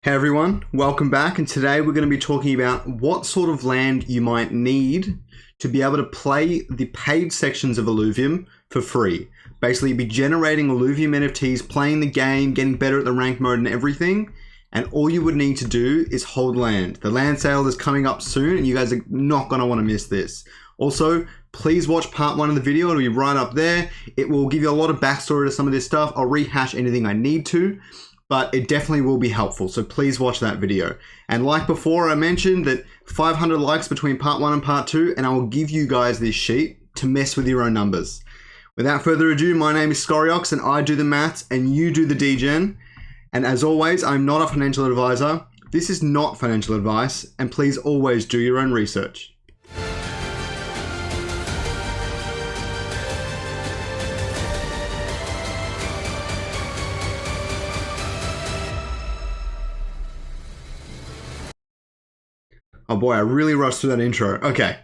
Hey everyone, welcome back, and today we're going to be talking about what sort of land you might need to be able to play the paid sections of Illuvium for free. Basically, be generating Illuvium NFTs, playing the game, getting better at the rank mode and everything, and all you would need to do is hold land. The land sale is coming up soon, and you guys are not going to want to miss this. Also, please watch part 1 of the video. It'll be right up there. It will give you a lot of backstory to some of this stuff. I'll rehash anything I need to, but it definitely will be helpful, so please watch that video. And like before, I mentioned that 500 likes between part 1 and part 2, and I will give you guys this sheet to mess with your own numbers. Without further ado, my name is Scoriox, and I do the maths, and you do the degen. And as always, I'm not a financial advisor. This is not financial advice, and please always do your own research. Oh boy, I really rushed through that intro. Okay.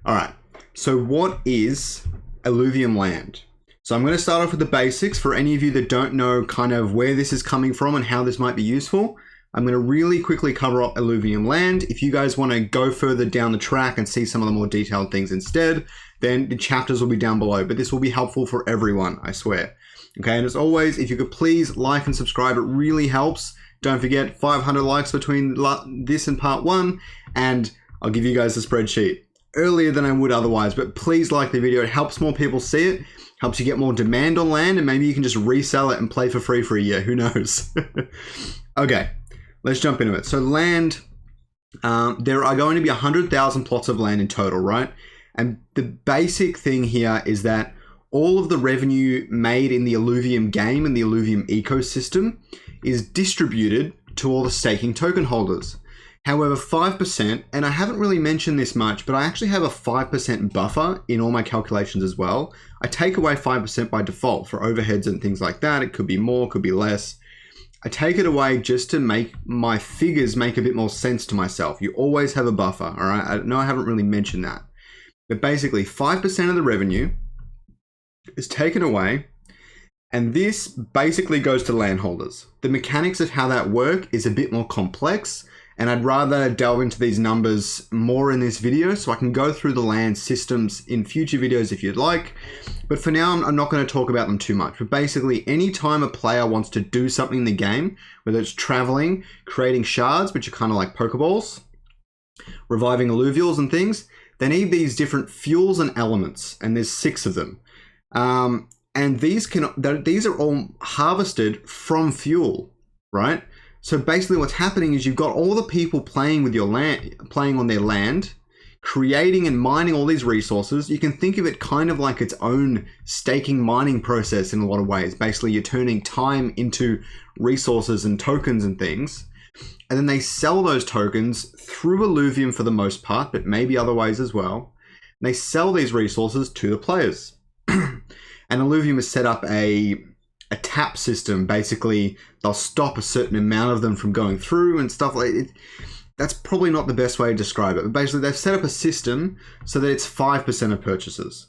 All right. So what is Illuvium Land? So I'm going to start off with the basics for any of you that don't know kind of where this is coming from and how this might be useful. I'm going to really quickly cover up Illuvium Land. If you guys want to go further down the track and see some of the more detailed things instead, then the chapters will be down below. But this will be helpful for everyone, I swear. Okay, and as always, if you could please like and subscribe, it really helps. Don't forget, 500 likes between this and part 1, and I'll give you guys a spreadsheet earlier than I would otherwise, but please like the video. It helps more people see it, helps you get more demand on land, and maybe you can just resell it and play for free for a year. Who knows? Okay, let's jump into it. So land, there are going to be 100,000 plots of land in total, right? And the basic thing here is that all of the revenue made in the Illuvium game and the Illuvium ecosystem is distributed to all the staking token holders. However, 5%, and I haven't really mentioned this much, but I actually have a 5% buffer in all my calculations as well. I take away 5% by default for overheads and things like that. It could be more, could be less. I take it away just to make my figures make a bit more sense to myself. You always have a buffer, all right? I know I haven't really mentioned that. But basically, 5% of the revenue is taken away, and this basically goes to landholders. The mechanics of how that work is a bit more complex, and I'd rather delve into these numbers more in this video so I can go through the land systems in future videos if you'd like. But for now, I'm not going to talk about them too much. But basically, anytime a player wants to do something in the game, whether it's traveling, creating shards, which are kind of like Pokeballs, reviving alluvials and things, they need these different fuels and elements, and there's 6 of them. And these are all harvested from fuel, right? So basically what's happening is you've got all the people playing with your land, playing on their land, creating and mining all these resources. You can think of it kind of like its own staking mining process in a lot of ways. Basically, you're turning time into resources and tokens and things. And then they sell those tokens through Illuvium for the most part, but maybe other ways as well. And they sell these resources to the players. And Illuvium has set up a tap system. Basically, they'll stop a certain amount of them from going through and stuff like it. That's probably not the best way to describe it, but basically they've set up a system so that it's 5% of purchases.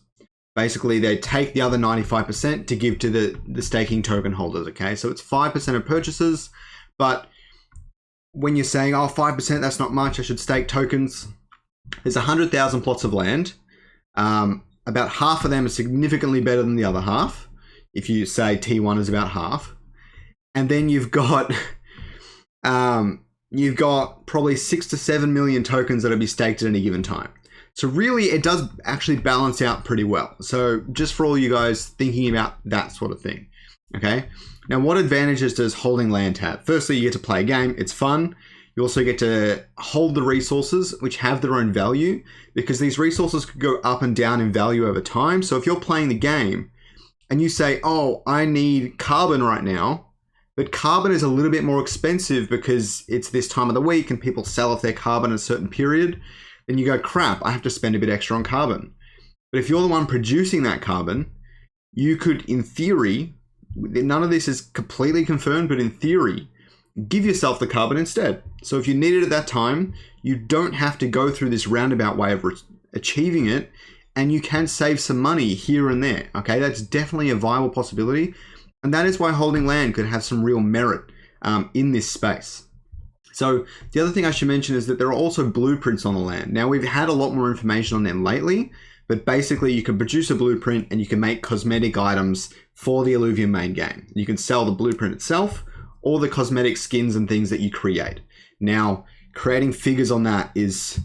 Basically, they take the other 95% to give to the staking token holders, okay? So it's 5% of purchases, but when you're saying, oh, 5%, that's not much, I should stake tokens, there's 100,000 plots of land. About half of them are significantly better than the other half. If you say T1 is about half. And then you've got probably 6 to 7 million tokens that'll be staked at any given time. So really, it does actually balance out pretty well. So just for all you guys thinking about that sort of thing. Okay. Now, what advantages does holding land have? Firstly, you get to play a game. It's fun. You also get to hold the resources, which have their own value, because these resources could go up and down in value over time. So if you're playing the game and you say, oh, I need carbon right now, but carbon is a little bit more expensive because it's this time of the week and people sell off their carbon at a certain period, then you go, crap, I have to spend a bit extra on carbon. But if you're the one producing that carbon, you could, in theory, none of this is completely confirmed, but in theory, give yourself the carbon instead. So if you need it at that time, you don't have to go through this roundabout way of achieving it, and you can save some money here and there. Okay, that's definitely a viable possibility, and that is why holding land could have some real merit in this space. So the other thing I should mention is that there are also blueprints on the land. Now, we've had a lot more information on them lately, but basically you can produce a blueprint and you can make cosmetic items for the Illuvium main game. You can sell the blueprint itself or the cosmetic skins and things that you create. Now, creating figures on that is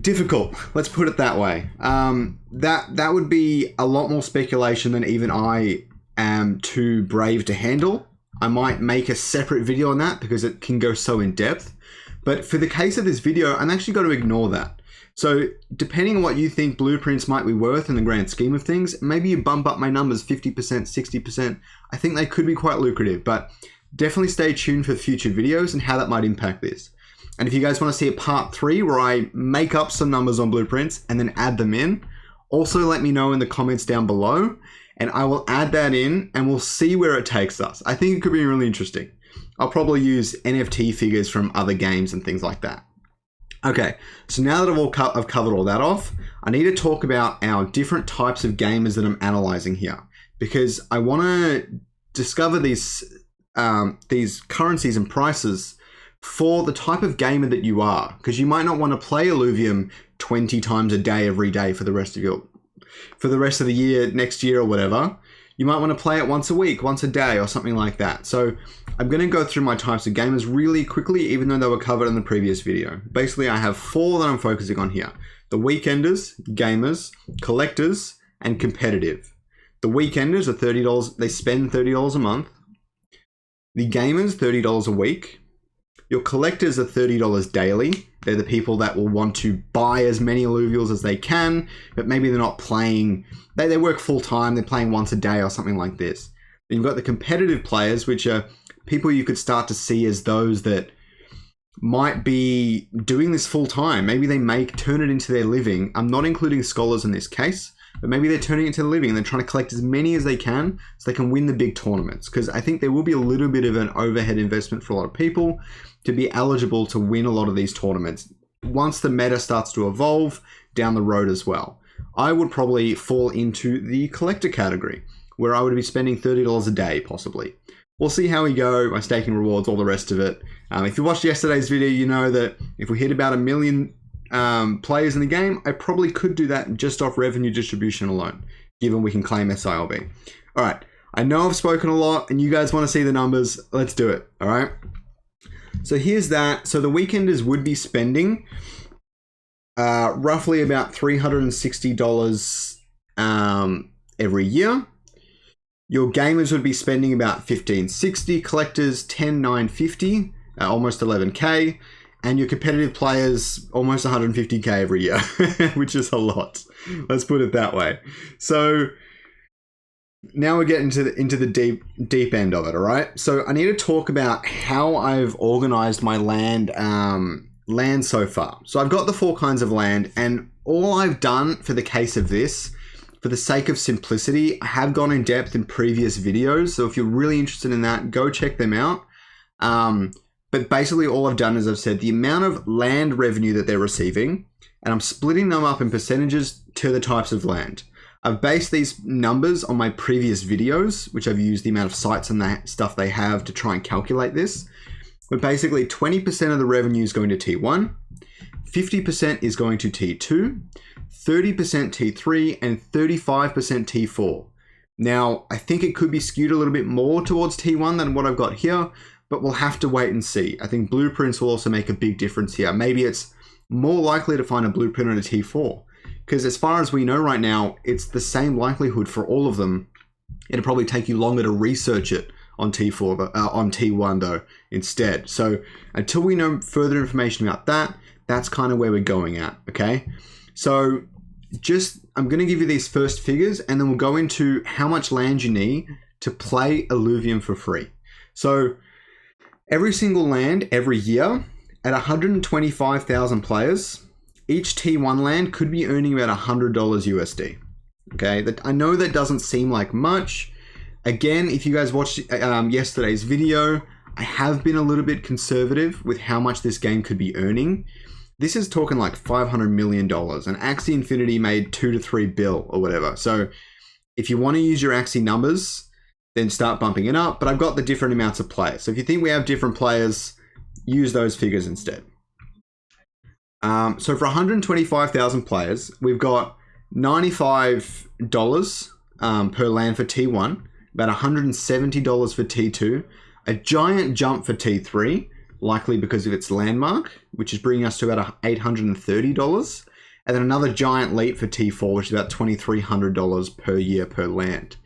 difficult. Let's put it that way. That would be a lot more speculation than even I am too brave to handle. I might make a separate video on that because it can go so in depth. But for the case of this video, I'm actually going to ignore that. So depending on what you think blueprints might be worth in the grand scheme of things, maybe you bump up my numbers 50%, 60%. I think they could be quite lucrative, but definitely stay tuned for future videos and how that might impact this. And if you guys want to see a part 3 where I make up some numbers on blueprints and then add them in, also let me know in the comments down below and I will add that in and we'll see where it takes us. I think it could be really interesting. I'll probably use NFT figures from other games and things like that. Okay, so now that I've covered all that off, I need to talk about our different types of gamers that I'm analyzing here, because I want to discover these currencies and prices for the type of gamer that you are, because you might not want to play Illuvium 20 times a day every day for the rest of the year, next year or whatever. You might want to play it once a week, once a day or something like that. So I'm going to go through my types of gamers really quickly, even though they were covered in the previous video. Basically, I have 4 that I'm focusing on here: the weekenders, gamers, collectors, and competitive. The weekenders are $30. They spend $30 a month. The gamers, $30 a week. Your collectors are $30 daily. They're the people that will want to buy as many alluvials as they can, but maybe they're not playing. They work full time. They're playing once a day or something like this. Then you've got the competitive players, which are people you could start to see as those that might be doing this full time. Maybe they turn it into their living. I'm not including scholars in this case, but maybe they're turning it into a living and they're trying to collect as many as they can so they can win the big tournaments. Because I think there will be a little bit of an overhead investment for a lot of people to be eligible to win a lot of these tournaments once the meta starts to evolve down the road as well. I would probably fall into the collector category, where I would be spending $30 a day, possibly. We'll see how we go, my staking rewards, all the rest of it. If you watched yesterday's video, you know that if we hit about 1 million players in the game, I probably could do that just off revenue distribution alone, given we can claim SILB. All right, I know I've spoken a lot and you guys want to see the numbers. Let's do it, all right? So here's that. So the weekenders would be spending roughly about $360 every year. Your gamers would be spending about $1,560, collectors $10,950, almost $11K, and your competitive players almost $150K every year, which is a lot. Let's put it that way. So now we're getting into the deep end of it, all right? So I need to talk about how I've organized my land so far. So I've got the 4 kinds of land, and all I've done for the case of this, for the sake of simplicity, I have gone in depth in previous videos. So if you're really interested in that, go check them out. But basically all I've done is I've said the amount of land revenue that they're receiving, and I'm splitting them up in percentages to the types of land. I've based these numbers on my previous videos, which I've used the amount of sites and that stuff they have to try and calculate this. But basically 20% of the revenue is going to T1, 50% is going to T2, 30% T3, and 35% T4. Now, I think it could be skewed a little bit more towards T1 than what I've got here, but we'll have to wait and see. I think blueprints will also make a big difference here. Maybe it's more likely to find a blueprint on a T4, because as far as we know right now, it's the same likelihood for all of them. It'll probably take you longer to research it on T4, on T1 though, instead. So until we know further information about that, that's kind of where we're going at, okay? So I'm going to give you these first figures, and then we'll go into how much land you need to play Illuvium for free. So every single land every year at 125,000 players, each T1 land could be earning about $100 USD. Okay, I know that doesn't seem like much. Again, if you guys watched yesterday's video, I have been a little bit conservative with how much this game could be earning. This is talking like $500 million, and Axie Infinity made 2 to 3 bill or whatever. So if you want to use your Axie numbers, then start bumping it up. But I've got the different amounts of players. So if you think we have different players, use those figures instead. So for 125,000 players, we've got $95 per land for T1, about $170 for T2, a giant jump for T3, likely because of its landmark, which is bringing us to about $830, and then another giant leap for T4, which is about $2,300 per year per land.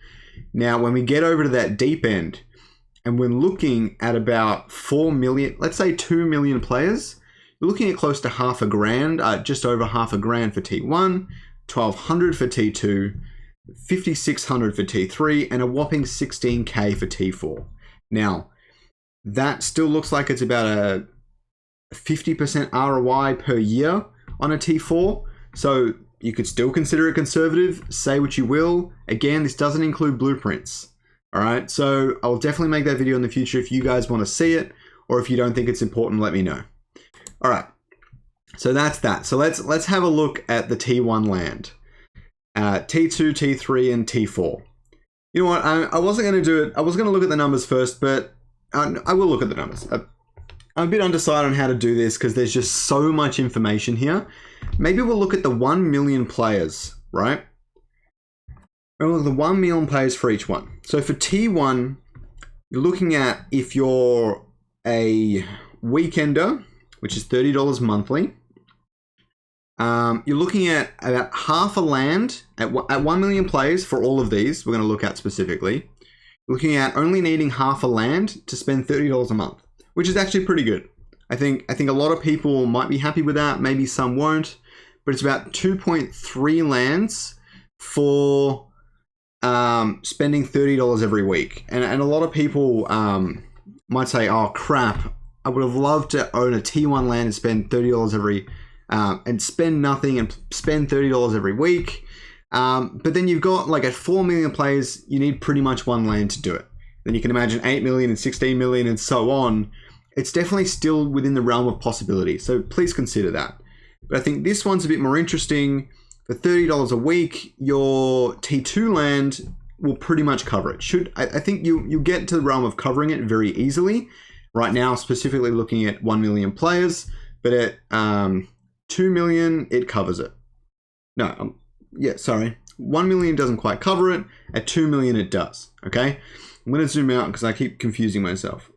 Now, when we get over to that deep end, and we're looking at about 4 million, let's say 2 million players, you're looking at close to $500,000, just over $500,000 for T1, $1,200 for T2, $5,600 for T3, and a whopping $16K for T4. Now, that still looks like it's about a 50% ROI per year on a T4. So you could still consider it conservative, say what you will. Again, this doesn't include blueprints. All right, so I'll definitely make that video in the future if you guys want to see it, or if you don't think it's important, let me know. All right, so that's that. So let's have a look at the T1 land, T2, T3, and T4. You know what? I wasn't going to do it. I was going to look at the numbers first, but I will look at the numbers. I'm a bit undecided on how to do this because there's just so much information here. Maybe we'll look at the 1 million players, right? Well, the 1 million players for each one. So for T1, you're looking at, if you're a weekender, which is $30 monthly, you're looking at about half a land at 1 million players for all of these. We're going to look at specifically. You're looking at only needing half a land to spend $30 a month, which is actually pretty good. I think a lot of people might be happy with that. Maybe some won't, but it's about 2.3 lands for spending $30 every week. And a lot of people might say, oh crap, I would have loved to own a T1 land and spend $30 every, and spend nothing and spend $30 every week. But then you've got, like, at 4 million players, you need pretty much one land to do it. Then you can imagine 8 million and 16 million and so on. It's definitely still within the realm of possibility. So please consider that. But I think this one's a bit more interesting. For $30 a week, your T2 land will pretty much cover it. I think you get to the realm of covering it very easily. Right now, specifically looking at 1 million players, but at 2 million, it covers it. No, yeah, sorry. 1 million doesn't quite cover it. At 2 million, it does. Okay, I'm going to zoom out because I keep confusing myself.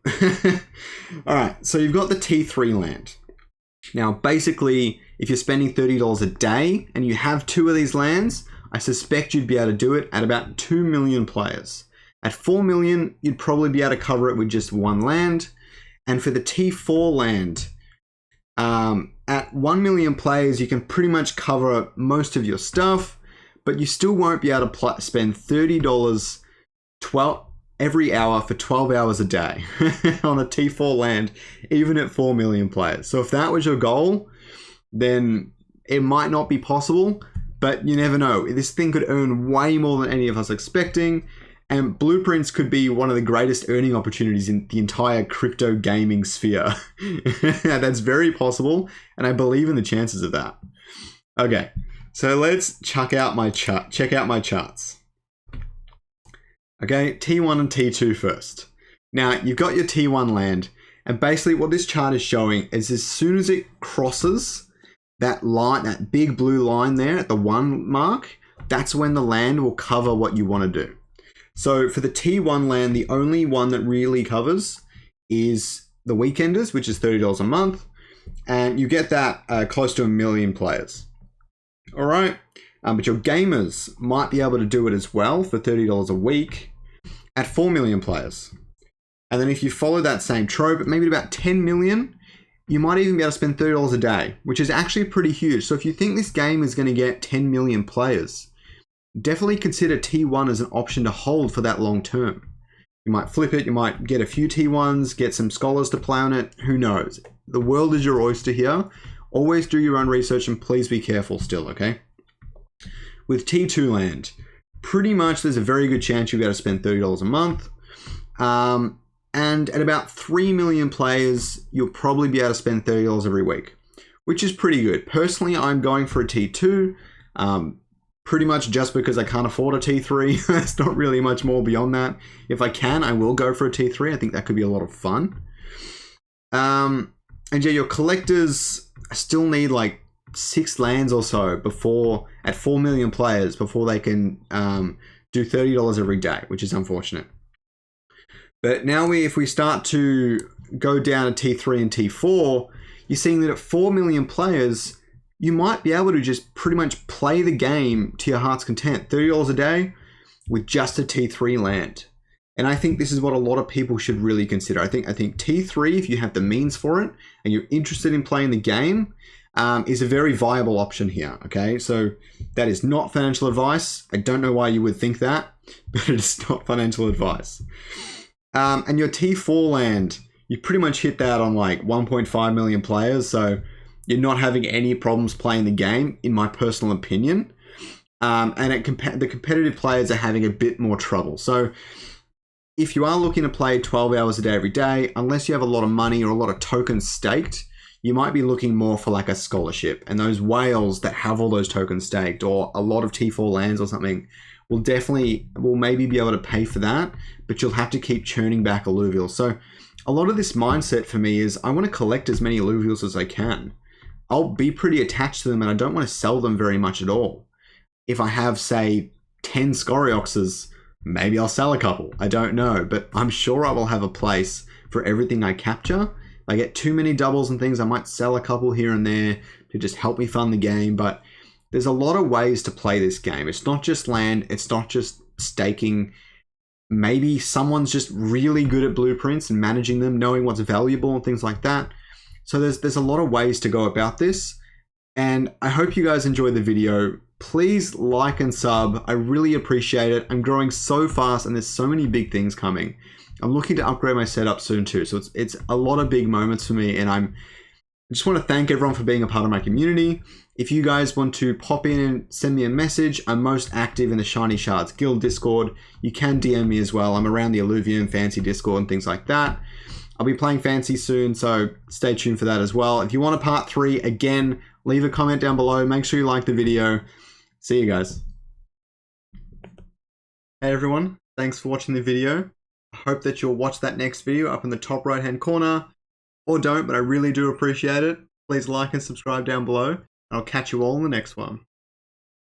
All right, so you've got the T3 land. Now, basically, if you're spending $30 a day and you have 2 of these lands, I suspect you'd be able to do it at about 2 million players. At 4 million, you'd probably be able to cover it with just 1 land. And for the T4 land, at 1 million players, you can pretty much cover most of your stuff, but you still won't be able to spend $30 every hour for 12 hours a day on a T4 land, even at 4 million players. So if that was your goal, then it might not be possible, but you never know. This thing could earn way more than any of us expecting, and blueprints could be one of the greatest earning opportunities in the entire crypto gaming sphere. That's very possible, and I believe in the chances of that. Okay, so let's check out my charts. Okay, T1 and T2 first. Now, you've got your T1 land, and basically what this chart is showing is as soon as it crosses that line, that big blue line there at the 1 mark, that's when the land will cover what you want to do. So for the T1 land, the only one that really covers is the weekenders, which is $30 a month, and you get that close to 1 million players. All right, but your gamers might be able to do it as well for $30 a week at 4 million players. And then if you follow that same trope, maybe about 10 million, you might even be able to spend $30 a day, which is actually pretty huge. So if you think this game is going to get 10 million players, definitely consider T1 as an option to hold for that long term. You might flip it, you might get a few T1s, get some scholars to play on it, who knows? The world is your oyster here. Always do your own research and please be careful still, okay? With T2 land, pretty much there's a very good chance you'll be able to spend $30 a month. And at about 3 million players, you'll probably be able to spend $30 every week, which is pretty good. Personally, I'm going for a T2. Pretty much just because I can't afford a T3. There's not really much more beyond that. If I can, I will go for a T3. I think that could be a lot of fun. And yeah, your collectors still need like 6 lands or so before, at 4 million players, before they can do $30 every day, which is unfortunate. But now if we start to go down to T3 and T4, you're seeing that at 4 million players, you might be able to just pretty much play the game to your heart's content. $30 a day with just a T3 land. And I think this is what a lot of people should really consider. I think T3, if you have the means for it and you're interested in playing the game, is a very viable option here. Okay, so that is not financial advice. I don't know why you would think that, but it's not financial advice. And your T4 land, you pretty much hit that on like 1.5 million players. So you're not having any problems playing the game, in my personal opinion. And the competitive players are having a bit more trouble. So if you are looking to play 12 hours a day every day, unless you have a lot of money or a lot of tokens staked, you might be looking more for like a scholarship. And those whales that have all those tokens staked, or a lot of T4 lands or something, will maybe be able to pay for that, but you'll have to keep churning back alluvials. So a lot of this mindset for me is I want to collect as many alluvials as I can. I'll be pretty attached to them and I don't want to sell them very much at all. If I have, say, 10 Scorioxes, maybe I'll sell a couple. I don't know, but I'm sure I will have a place for everything I capture. If I get too many doubles and things, I might sell a couple here and there to just help me fund the game. But there's a lot of ways to play this game. It's not just land. It's not just staking. Maybe someone's just really good at blueprints and managing them, knowing what's valuable and things like that. So there's a lot of ways to go about this. And I hope you guys enjoyed the video. Please like and sub. I really appreciate it. I'm growing so fast and there's so many big things coming. I'm looking to upgrade my setup soon too. So it's a lot of big moments for me, and I just want to thank everyone for being a part of my community. If you guys want to pop in and send me a message, I'm most active in the Shiny Shards Guild Discord. You can DM me as well. I'm around the Illuvium Fancy Discord and things like that. I'll be playing Fancy soon, so stay tuned for that as well. If you want a part 3, again, leave a comment down below. Make sure you like the video. See you guys. Hey everyone, thanks for watching the video. I hope that you'll watch that next video up in the top right hand corner, or don't, but I really do appreciate it. Please like and subscribe down below. I'll catch you all in the next one.